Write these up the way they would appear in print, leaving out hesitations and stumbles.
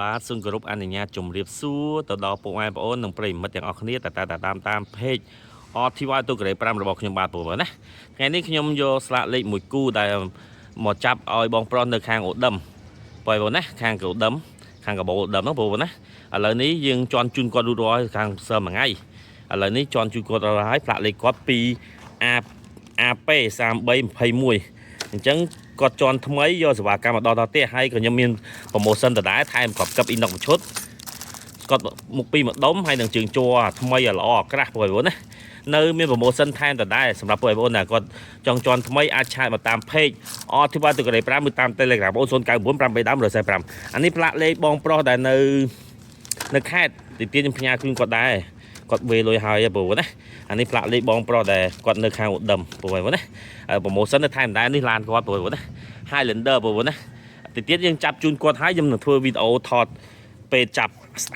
បាទសូមគោរពអនុញ្ញាតជម្រាបសួរទៅដល់ពុកម៉ែបងប្អូននិងប្រិយមិត្តទាំងអស់គ្នាតែតាមเพจ OTY ទូកូរ៉េ5របស់ខ្ញុំបាទបងប្អូនណាថ្ងៃនេះខ្ញុំយកស្លាកលេខមួយគូដែលមកចាប់ឲ្យបងប្រុសនៅខាងអូដឹមបងប្អូនណាខាងកោដឹមខាងកបោអូដឹមហ្នឹងបងប្អូនណាឥឡូវនេះយើងជន់ជូនគាត់រួចរាល់ខាងសើមួយថ្ងៃឥឡូវនេះជន់ជូនគាត់រាល់ហើយផ្លាកលេខគាត់ពី AP 3321អញ្ចឹងគាត់ជន់ថ្មីយកសេវាកម្មមកដល់ផ្ទះហើយក៏ខ្ញុំមានប្រូម៉ូសិនដដែលថែមគ្រប់កឹបអ៊ីណុកមួយឈុតស្កត់មុខពីម្ដុំហើយនឹងជើងជ័រថ្មីល្អអាក្រាស់បងប្អូនណានៅមានប្រូម៉ូសិនថែមដដែលសម្រាប់បងប្អូនណាគាត់ចង់ជន់ថ្មីអាចឆាតមកតាម page អធិបាទូកូរ៉េ5ឬតាម Telegram បង099 835អានេះផ្លាកលេខបងប្រុសដែលនៅខេត្តទីទៀតខ្ញុំផ្ញើជូនគាត់ដែរគាត់វេលុយហើយបងប្អូនណាអានេះផ្លាកលេខបងប្រុសដែលគាត់នៅខាងឧត្តមបងប្អូនណាប្រូម៉ូសិននៅថែមដែរនេះឡានគាត់បងប្អូនណា Highlander បងប្អូនណាទីទៀតយើងចាប់ជូនគាត់ហើយខ្ញុំនឹងធ្វើវីដេអូថតពេលចាប់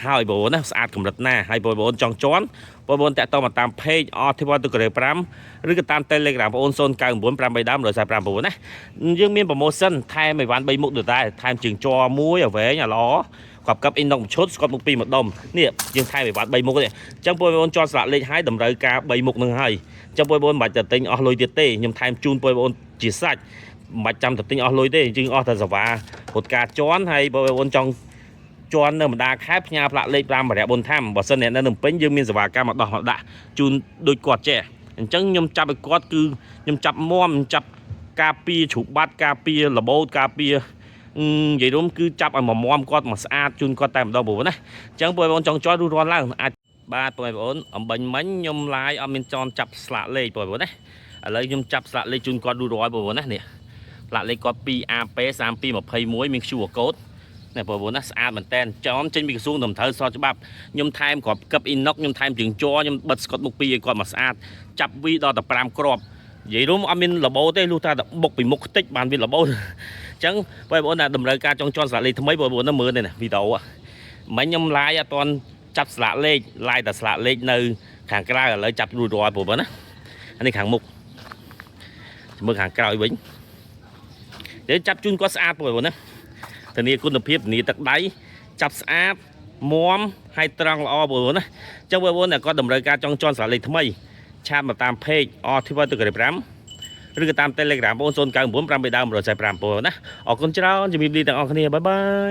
ហើយបងប្អូនណាស្អាតកម្រិតណាហើយបងប្អូនចង់ជន់បងប្អូនតាក់ទងមកតាម page អធិវត្តទូកូរ៉េ5ឬក៏តាម Telegram បងប្អូន099 835បងប្អូនណាយើងមានប្រូម៉ូសិនថែមអីវ៉ាន់3មុខដូចដែរថែមជើងជ័រមួយឲ្យវែងឲ្យល្អគាត់កັບអ៊ីណុកមួយឈុតស្កត់មុខពីរម្ដុំនេះយើងថែមអីវ៉ាន់3មុខនេះអញ្ចឹងបងប្អូនចន់ស្លាកលេខឲ្យតម្រូវការ3មុខនឹងហើយអញ្ចឹងបងប្អូនមិនបាច់ទៅទិញអស់លុយទៀតទេខ្ញុំថែមជូនបងប្អូនជាសាច់មិនបាច់ចាំទៅទិញអស់លុយទេយើងអស់តែសេវារត់ការជន់ហើយបងប្អូនចង់ជន់នៅបណ្ដាខេត្តផ្ញើផ្លាកលេខ5បរិយាបុនថាំបើសិនអ្នកនៅពេញយើងមានសេវាកម្មមកដោះមកដាក់ជូនដូចគាត់ចេះអញ្ចឹងខ្ញុំចាប់ឲ្យគាត់គឺខ្ញុំចាប់មុំចាប់ការពារជ្រូកបាត់ការពារលបោតការពារនិយាយរួមគឺចាប់ឲ្យមុំគាត់មកស្អាតជូនគាត់តែម្ដងបងប្អូនណាអញ្ចឹងបងប្អូនចង់ជន់រួចរាល់ឡើងអាចបាទបងប្អូនអំបញ្ញមិញខ្ញុំឡាយអត់មានចន់ចាប់ស្លាកលេខបងប្អូនណាឥឡូវខ្ញុំចាប់ស្លាកលេខជូនគាត់រួចរាល់បងប្អូនណានេះផ្លាកលេខគាត់ 2AP 3221មាន QR code នេះបងប្អូនណាស្អាតមែនតើចោមចេញពីក្រសួងត្រឹមត្រូវស្របច្បាប់ខ្ញុំថែមគ្រាប់កឹបអ៊ីណុកខ្ញុំថែមជើងជ័រខ្ញុំបិទស្កត់មុខពីឲ្យគាត់មកស្អាតចាប់វីដល់តែ5គ្រាប់និយាយរួមអត់មានលបោទេលុះតែបុកពីមុខខ្ទេចបានវាលបោអញ្ចឹងបងប្អូនណាតម្រូវការចង់ជន់ស្លាកលេខថ្មីបងប្អូនណាមើលនេះវីដេអូមិញខ្ញុំឡាយអត់ទាន់ចាប់ស្លាកលេខឡាយតែស្លាកលេខនៅខាងក្រៅឥឡូវចាប់រួចរាល់បងប្អូនណាអានេះខាងមុខមើលខាងក្រោយវិញទៅចាប់ជូនគាត់ស្អាតបងប្អូនណាធានាគុណភាពធានាទឹកដៃចាប់ស្អាតមាំហើយត្រង់ល្អបងប្អូនណាអញ្ចឹងបងប្អូនគាត់តម្រូវការចង់ជន់ស្លាកលេខថ្មីឆាតមកតាម page អធិវត្តទូកូរ៉េ5ឬក៏តាម Telegram បង099 835បងប្អូនណាអរគុណច្រើនជំរាបលាទាំងអស់គ្នាបាយបាយ